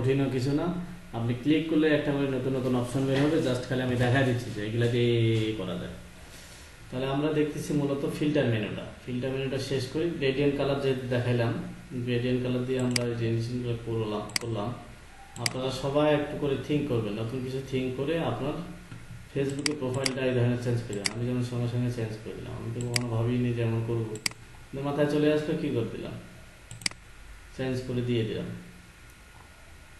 কঠিনও কিছু না। আপনি ক্লিক করলে একটা করে নতুন নতুন অপশন বের হবে, জাস্ট খালি আমি দেখা দিচ্ছি যে এগুলা দিয়ে করা যায়। তাহলে আমরা দেখতেছি মূলত ফিল্টার মেনুটা শেষ করি। গ্রেডিয়েন্ট কালার যেহেতু দেখাইলাম, গ্রেডিয়েন্ট কালার দিয়ে আমরা এই জিনিসগুলো করলাম। আপনারা সবাই একটু করে থিঙ্ক করবেন, নতুন কিছু থিঙ্ক করে আপনার ফেসবুকে প্রোফাইলটা এই ধরনের চেঞ্জ করে দেন। আমি যেমন সঙ্গে সঙ্গে চেঞ্জ করে দিলাম, আমি তো কখনো ভাবিনি যে এমন করবো, কিন্তু মাথায় চলে আসলো, কী করে দিলাম, চেঞ্জ করে দিয়ে দিলাম।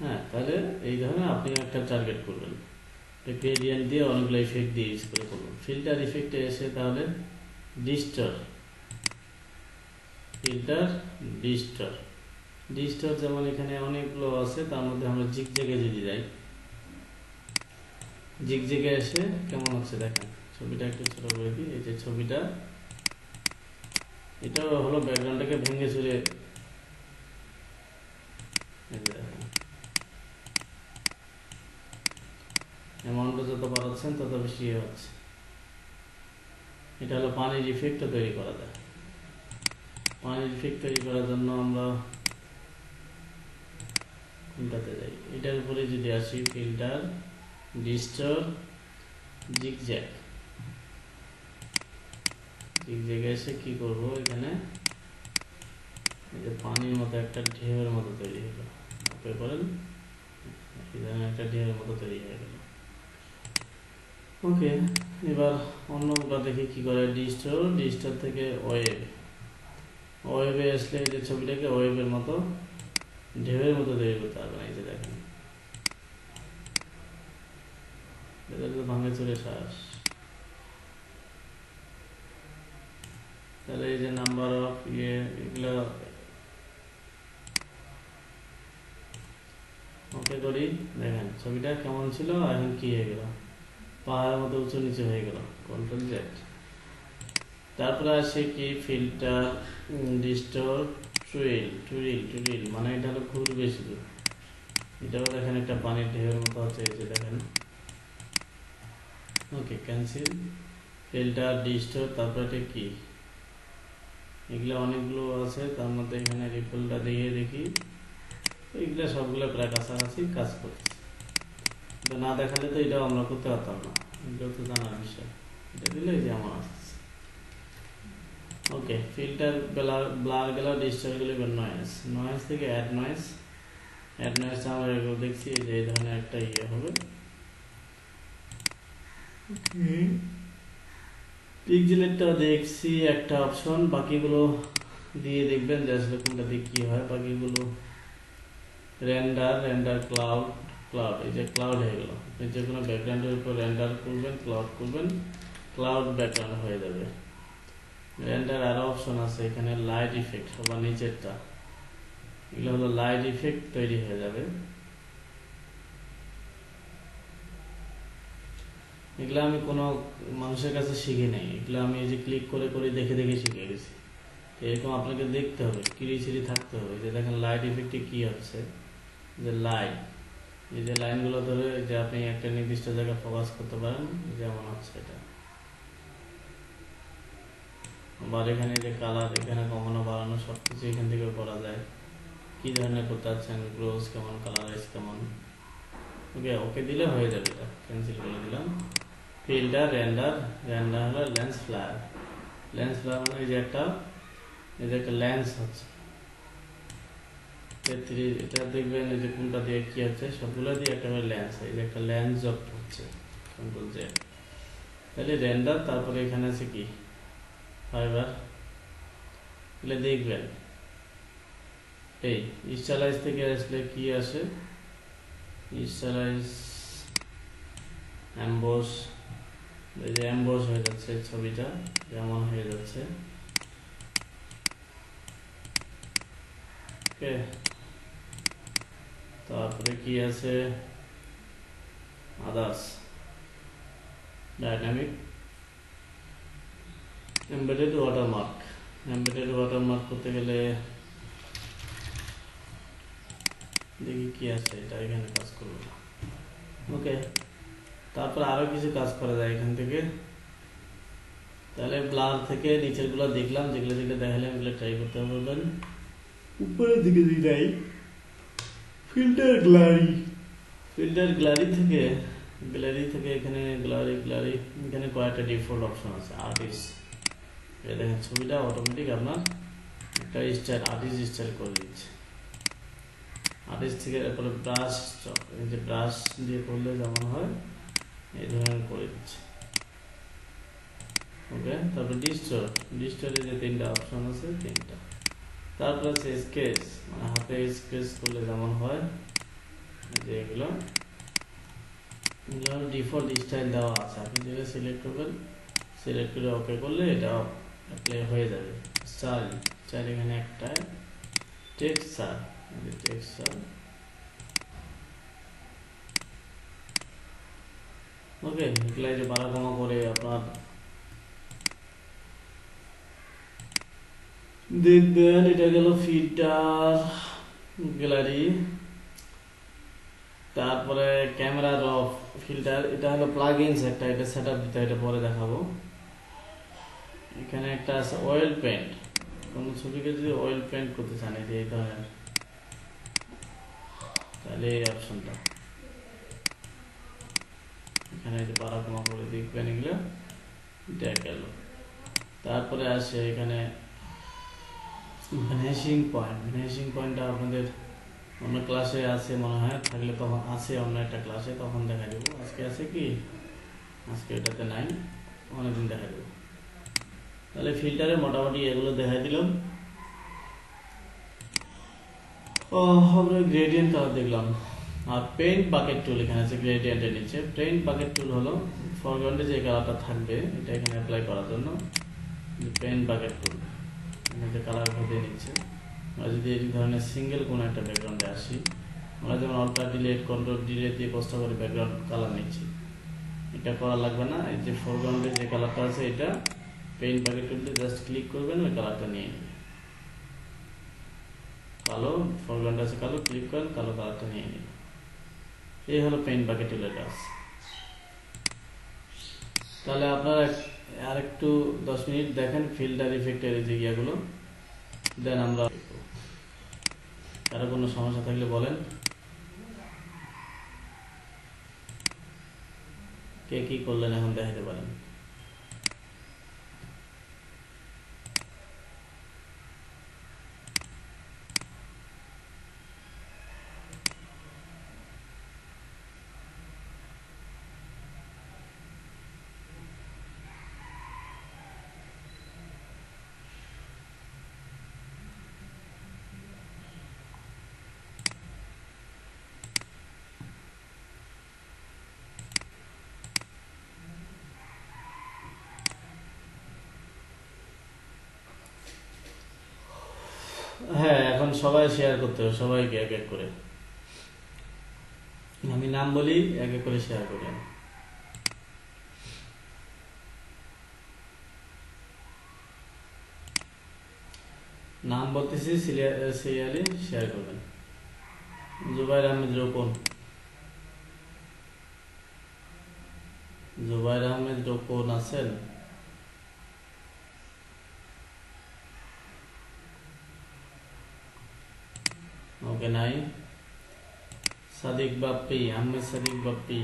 হ্যাঁ, তাহলে এই ধরনের আপনি একটা টার্গেট করবেন, গ্রেডিয়েন্ট দিয়ে অনেকগুলো ইফেক্ট দিয়ে ইউজ করে করবেন। ফিল্টার ইফেক্টে এসে তাহলে ডিস্টর যেমন এখানে অনেকগুলো আছে, তার মধ্যে আমরা জিগজ্যাগে যদি যাই, জিগজ্যাগে এসে কেমন হচ্ছে দেখেন। ছবিটা একটু ছোট করে দিই। এই যে ছবিটা, এটাও হলো ব্যাকগ্রাউন্ডটাকে ভেঙে চুরে অ্যামাউন্টটা যত বাড়াচ্ছেন তত বেশি হচ্ছে। এটা হলো পানির ইফেক্টও তৈরি করা যায়। পানির ইফেক্ট তৈরি করার জন্য আমরা কোনটাতে যাই, এটার উপরে যদি আসি, ফিল্টার, ডিস্টর, জিগজ্যাগে এসে কি করব, এখানে এই যে পানির মতো একটা ঢেউয়ের মতো তৈরি হলো, ওকে করেন, এখানে একটা ঢেউয়ের মতো তৈরি হয়ে গেল। ওকে, এবার অন্যগুলো দেখি কি করে। ডিস্টর থেকে ওয়েবে আসলে এই যে ছবিটাকে ওয়েবের মতো ঢেউয়ের মতো তৈরি করতে পারবেন। এই যে দেখেন, এটা তো ভাঙে চলে শ্বাস। তাহলে এই যে নাম্বার অফ এগুলো ওকে করি, দেখেন ছবিটা কেমন ছিল, এখন কি হয়ে গেল, পাহাড়ের মতো উঁচু নিচু হয়ে গেল। Control Z. তারপরে আসে কি, ফিল্টার, ডিস্টর, টুরিল, মানে এটা হলো ঘুরবে শুধু। এটাও দেখেন একটা পানির ঢেউয়ের মতো হচ্ছে, এই যে দেখেন। ওকে, ক্যান্সেল। ফিল্টার, ডিস্টর, তারপরে এটা কি, এগুলো অনেকগুলো আছে, তার মধ্যে এখানে রিপলটা দিয়ে দেখি, এগুলো সবগুলো প্রায় কাছাকাছি কাজ করছে। না দেখালে তো এটাও আমরা করতে পারতাম না, এগুলো তো জানার বিষয়। এটা দিলে এই যে আমার আসছে। ওকে, ফিল্টার ব্লার গেল, ডিস্টার গেল, এবার নয়েজ থেকে অ্যাড নয়েজ আমরা এগুলো দেখছি যে এই ধরনের একটা হবে। পিক্সেলেরটা দেখছি একটা অপশন, বাকিগুলো দিয়ে দেখবেন যে আসলে কোনটা দিয়ে কি হয়। বাকিগুলো রেন্ডার ক্লাউড, এই যে ক্লাউড হয়ে গেল। আপনি যে কোনো ব্যাকগ্রাউন্ডের উপর রেন্ডার করবেন, ক্লাউড ব্যাকগ্রাউন্ড হয়ে যাবে। রেন্ডার আরো অপশন আছে এখানে, লাইট ইফেক্ট সবার নিচেরটা, এগুলো হলো লাইট ইফেক্ট তৈরি হয়ে যাবে। এগুলো আমি কোনো মানুষের কাছে শিখি নাই, এগুলো আমি এই যে ক্লিক করে করে দেখে দেখে শিখে গেছি। এরকম আপনাকে দেখতে হবে, কিরিচিরি থাকতে হবে যে দেখেন লাইট ইফেক্টে কি হচ্ছে, যে লাইট, এই যে লাইনগুলো ধরে যে আপনি একটা নির্দিষ্ট জায়গায় ফোকাস করতে পারেন, যেমন হচ্ছে এটা। আবার এখানে যে কালার, এখানে কমানো বাড়ানো সবকিছু এখান থেকে করা যায়। কি ধরনের করতে চাচ্ছেন, গ্লোজ কেমন, কালারাইজ কেমন, ওকে দিলে হয়ে যাবে। এটা ক্যান্সেল করে দিলাম। ফিল্টার, রেন্ডার হলো লেন্স ফ্লায়ার মানে এই যে একটা লেন্স হচ্ছে। এটা দেখবেন এই যে কোনটা দিয়ে কি হচ্ছে, সবগুলো দিয়ে একটা লেন্স, এই যে একটা লেন্স জব হচ্ছে, কন্ট্রোল জেড। তাহলে রেন্ডার, তারপরে এখানে আছে কি, ফাইবার, এগুলো দেখবেন। এই স্টাইলাইজ থেকে আসলে কি আসে, স্টাইলাইজ, এমবস, এই যে এমবস হয়ে যাচ্ছে ছবিটা, যেমন হয়ে যাচ্ছে। ওকে, তারপরে কি আছে, আদার্স, ডাইনামিক, এমবেডেড ওয়াটারমার্ক করতে গেলে দেখি কি আছে, এটা এখানে কাজ করবে না। ওকে, তারপর আরো কিছু কাজ করা যায় এখান থেকে। তাহলে ব্লার থেকে নিচের গুলো দেখলাম, যেগুলো দেখালাম এগুলো ট্রাই করতে পারবেন। উপরের দিকে যদি যাই, ফিল্টার গ্যালারি থেকে এখানে গ্যালারি এখানে কয়েকটা ডিফল্ট অপশন আছে। আর্টিস্ট, দেখেন ছবিটা অটোমেটিক আপনার একটা স্টাইল আর্টিস্ট স্টাইল করে দিচ্ছে। আর্টিস্ট থেকে তারপরে ব্রাশ, এই যে ব্রাশ দিয়ে করলে যেমন হয় এই ধরনের করে দিচ্ছে। ওকে, তারপরে ডিস্টোরে যে তিনটা অপশন আছে তিনটা। তারপরে আছে স্কেচ, মানে হাতে স্কেচ করলে যেমন হয় যে এগুলো ডিফল্ট স্টাইল দেওয়া আছে। আপনি যেটা সিলেক্ট করবেন, সিলেক্ট করে ওকে করলে এটা অ্যাপ্লাই হয়ে যাবে। স্টাইল এখানে একটা টেক্সচার, ওকে, এগুলো যে বাড়াকমা করে আপনার দেখবেন। এটা গেল ফিল্টার গ্যালারি। তারপরে ক্যামেরা র ফিল্টার, এটা হলো প্লাগইনস একটা, এটা সেটআপ দিতে হয়, এটা পরে দেখাবো। এখানে একটা আছে অয়েল পেন্ট, কোনো ছবিকে যদি অয়েল পেন্ট করতে চান এই যে এই ধরনের, তাহলে এই অপশনটা এখানে যে বাড়াকমা করে দেখবেন, এগুলো দেখা গেল। তারপরে আসে এখানে ভ্যানিশিং পয়েন্টটা আপনাদের অন্য ক্লাসে আছে মনে হয়, থাকলে তখন আছে অন্য একটা ক্লাসে, তখন দেখা দেবো। আজকে আছে কি, আজকে এটাতে নাই, অনেকদিন দেখা দেবো। তাহলে ফিল্টারে মোটামুটি এগুলো দেখাই দিলাম। আমরা গ্রেডিয়েন্ট কালার দেখলাম। আর পেইন্ট বাকেট টুল এখানে আছে গ্রেডিয়েন্টের নিচে। পেইন্ট বাকেট টুল হলো ফরগ্রাউন্ডে যে কালারটা থাকবে এটা এখানে অ্যাপ্লাই করার জন্য পেইন্ট বাকেট টুল এখানে কালার ভেদে নিচ্ছে। আমরা যদি এই ধরনের সিঙ্গেল কোনো একটা ব্যাকগ্রাউন্ডে আসি, আমরা যেমন অল্টার ডিলেট কন্ট্রোল ডিলেট দিয়ে কষ্ট করে ব্যাকগ্রাউন্ড কালার নিচ্ছি, এটা করা লাগবে না। এই যে ফরগ্রাউন্ডে যে কালারটা আছে এটা পেইন্ট বাকেট টুল দিয়ে জাস্ট ক্লিক করবেন, ওই কালারটা নিয়ে নেবে। কালো ফরগ্রাউন্ড আছে, কালো ক্লিক করেন, কালো কালারটা নিয়ে নেবে। এই হলো পেইন্ট বাকেট টুলের কাজ। তাহলে আপনারা আর একটু 10 মিনিট দেখেন ফিল্টার ইফেক্টের এই যে ইয়াগুলো, দেন আমরা কারো কোনো সমস্যা থাকলে বলেন। কে কি করলেন এখন দেখাতে পারেন। হ্যাঁ, এখন সবাই শেয়ার করতে হবে, সবাইকে এক এক করে। আমি নাম বলি, এক এক করে শেয়ার করি। নাম বলতেছি, সিরিয়ালি শেয়ার করবেন। জুবাইর আহমেদ রোকন আছেন? ওকে, নাই। সাদিক বাপ্পি, আহমেদ সাদিক বাপ্পি,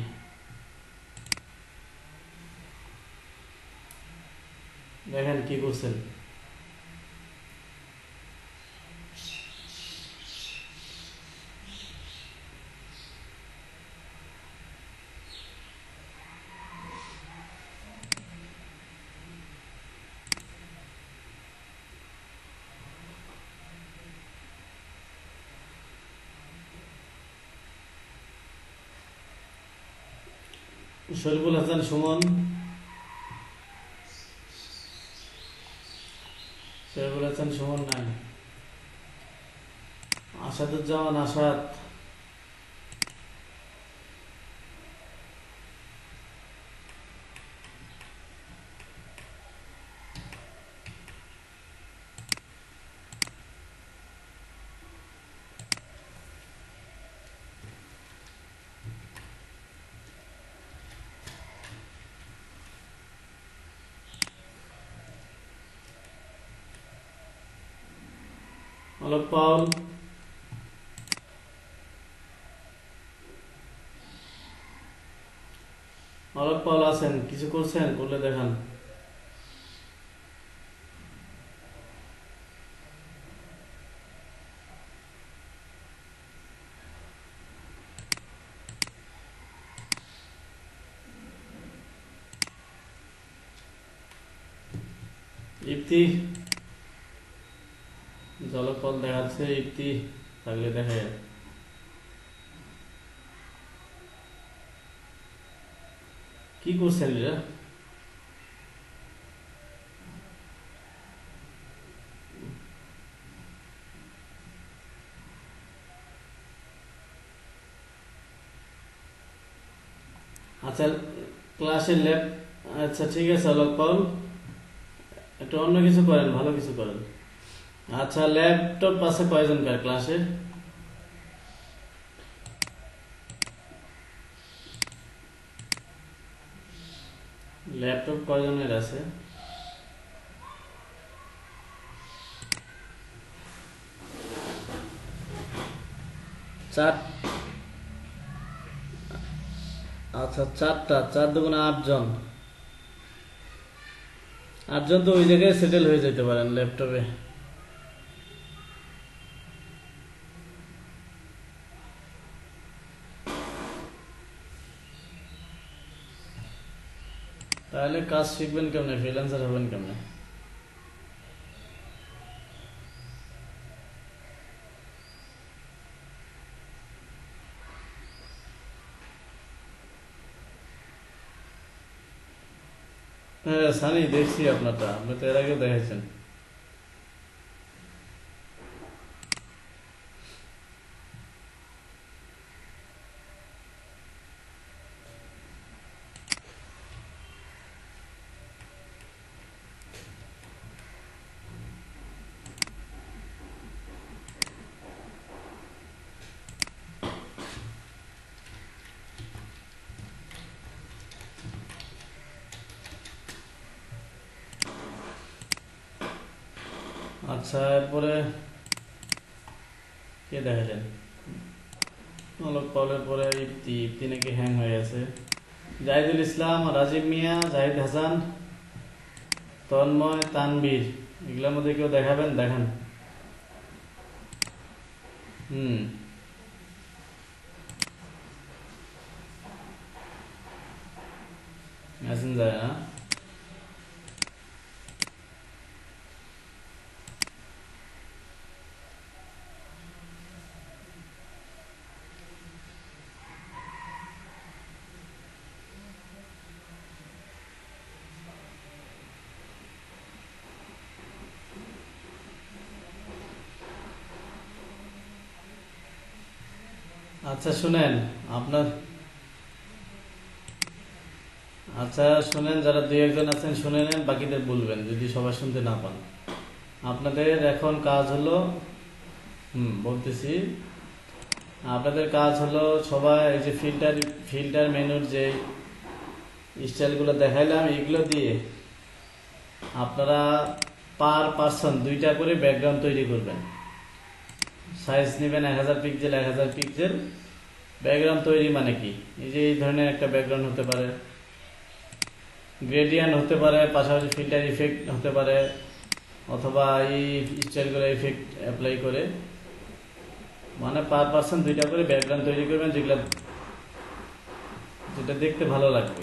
দেখেন কি করছেন। শরীফুল হাসান সুমন, নাই। আসাদুজ্জামান আসাদ, অলক পাউল, অলক পাওয়াল আছেন, কিছু করছেন? করলে দেখান। ইফতি জলক পাওয়াল দেখাচ্ছে, ইফতি থাকলে দেখা যায়। কি করছেন এরা? আচ্ছা, ক্লাসের ল্যাব, আচ্ছা ঠিক আছে অলক পাওয়াল, একটু অন্য কিছু করেন, ভালো কিছু করেন। আচ্ছা, ল্যাপটপ আছে কয়জনকার ক্লাসে? ল্যাপটপ কয়জনের আছে? চার। আচ্ছা, চারটা, 4 দুগুণে 8 জন। 8 জন তো ওই জায়গায় সেটেল হয়ে যেতে পারেন ল্যাপটপে। তাহলে কাজ শিখবেন কেমনে, ফ্রিল্যান্সার হবেন কেমনে? হ্যাঁ সানি, দেখছি আপনারটা, আপনি তো এর আগেও দেখেছেন। আচ্ছা, এরপরে কে দেখালেন? অলক পাওয়ালের পরে ইফতি, ইফতি নাকি হ্যাং হয়ে আছে। জাহিদুল ইসলাম, রাজীব মিয়া, জাহিদ হাসান, তন্ময়, তানবীর, এগুলোর মধ্যে কেউ দেখাবেন? দেখান। হুম, মেসেঞ্জারে না? আচ্ছা শুনেন, আপনার, আচ্ছা শুনেন, যারা 2-1 জন আছেন শুনে নেন, বাকিদের বলবেন যদি সবাই শুনতে না পান। আপনাদের এখন কাজ হলো, বলতেছি, আপনাদের কাজ হলো সবাই এই যে ফিল্টার ফিল্টার মেনুর যে স্টাইলগুলো দেখাইলাম, এগুলো দিয়ে আপনারা পার পার্সন 2টা করে ব্যাকগ্রাউন্ড তৈরি করবেন। সাইজ নেবেন 1000 পিক্সেল, 1000 পিক্সেল। ব্যাকগ্রাউন্ড তৈরি মানে কি, এই যে এই ধরনের একটা ব্যাকগ্রাউন্ড হতে পারে, গ্রেডিয়ান্ট হতে পারে, পাশাপাশি ফিল্টার ইফেক্ট হতে পারে, অথবা এই স্টাইলগুলো ইফেক্ট অ্যাপ্লাই করে, মানে পার পার্সন 2টা করে ব্যাকগ্রাউন্ড তৈরি করবেন, যেটা দেখতে ভালো লাগবে।